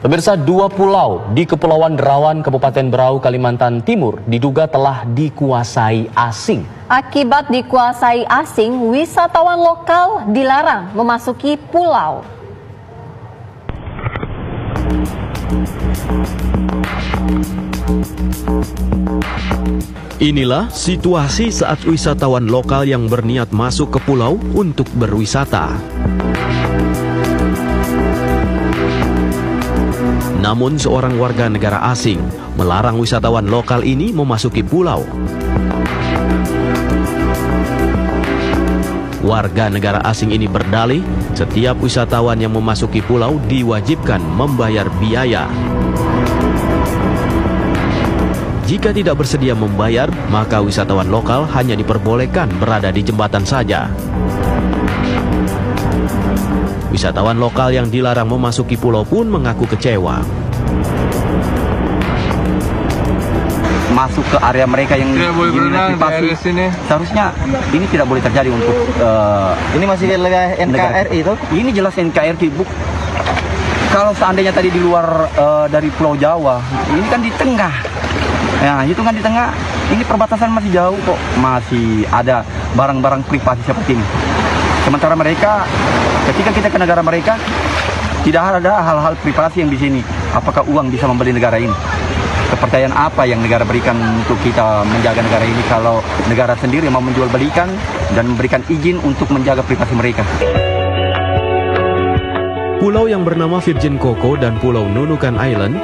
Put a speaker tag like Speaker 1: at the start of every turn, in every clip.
Speaker 1: Pemirsa, 2 pulau di Kepulauan Derawan, Kabupaten Berau, Kalimantan Timur diduga telah dikuasai asing.
Speaker 2: Akibat dikuasai asing, wisatawan lokal dilarang memasuki pulau.
Speaker 3: Inilah situasi saat wisatawan lokal yang berniat masuk ke pulau untuk berwisata. Namun seorang warga negara asing melarang wisatawan lokal ini memasuki pulau. Warga negara asing ini berdalih, setiap wisatawan yang memasuki pulau diwajibkan membayar biaya. Jika tidak bersedia membayar, maka wisatawan lokal hanya diperbolehkan berada di jembatan saja. Wisatawan lokal yang dilarang memasuki pulau pun mengaku kecewa.
Speaker 4: Masuk ke area mereka yang
Speaker 5: berenang di sini.
Speaker 4: Seharusnya ini tidak boleh terjadi untuk
Speaker 5: Ini masih wilayah NKRI itu?
Speaker 4: Ini jelas NKRI. Kalau seandainya tadi di luar dari Pulau Jawa, ini kan di tengah. Ya, itu kan di tengah. Ini perbatasan masih jauh kok. Masih ada barang-barang privasi seperti ini. Sementara mereka, ketika kita ke negara mereka, tidak ada hal-hal privasi yang di sini. Apakah uang bisa membeli negara ini? Kepercayaan apa yang negara berikan untuk kita menjaga negara ini kalau negara sendiri mau menjual belikan dan memberikan izin untuk menjaga privasi mereka?
Speaker 3: Pulau yang bernama Virgin Koko dan Pulau Nunukan Island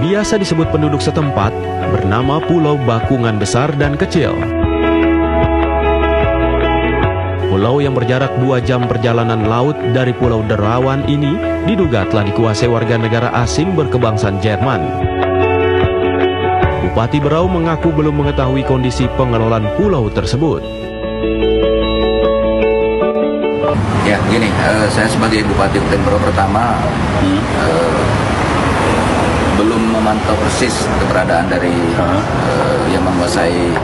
Speaker 3: biasa disebut penduduk setempat bernama Pulau Bakungan Besar dan Kecil. Pulau yang berjarak 2 jam perjalanan laut dari Pulau Derawan ini diduga telah dikuasai warga negara asing berkebangsaan Jerman. Bupati Berau mengaku belum mengetahui kondisi pengelolaan pulau tersebut.
Speaker 6: Ya, gini, saya sebagai Bupati Kabupaten Berau pertama belum memantau persis keberadaan dari yang menguasai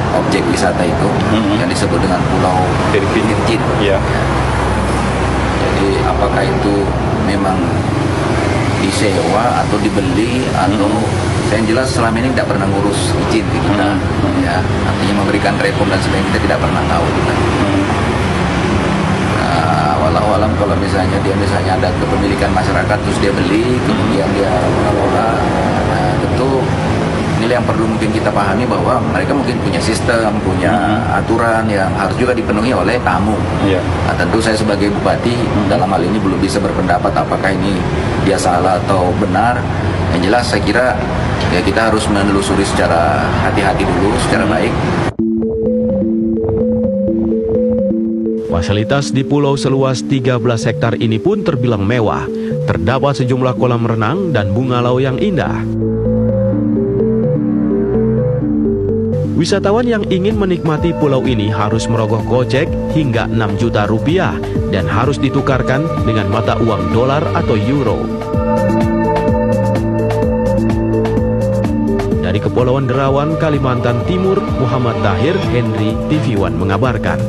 Speaker 6: objek wisata itu yang disebut dengan Pulau Virgin.
Speaker 4: Ya.
Speaker 6: Jadi apakah itu memang disewa atau dibeli atau saya yang jelas selama ini tidak pernah ngurus izin ke kita, ya, artinya memberikan rekom dan sebagainya kita tidak pernah tahu. Nah, walau kalau misalnya dia ada kepemilikan masyarakat terus dia beli kemudian dia mengelola, nah, tentu nilai yang perlu mungkin kita pahami bahwa mereka mungkin punya sistem, punya aturan yang harus juga dipenuhi oleh tamu. Nah, tentu saya sebagai bupati dalam hal ini belum bisa berpendapat apakah ini dia salah atau benar. Yang jelas saya kira ya kita harus menelusuri secara hati-hati dulu, secara baik.
Speaker 3: Fasilitas di pulau seluas 13 hektar ini pun terbilang mewah. Terdapat sejumlah kolam renang dan bungalau yang indah. Wisatawan yang ingin menikmati pulau ini harus merogoh kocek hingga 6 juta rupiah dan harus ditukarkan dengan mata uang dolar atau euro. Dari Kepulauan Derawan, Kalimantan Timur, Muhammad Tahir, Henry, TV One mengabarkan.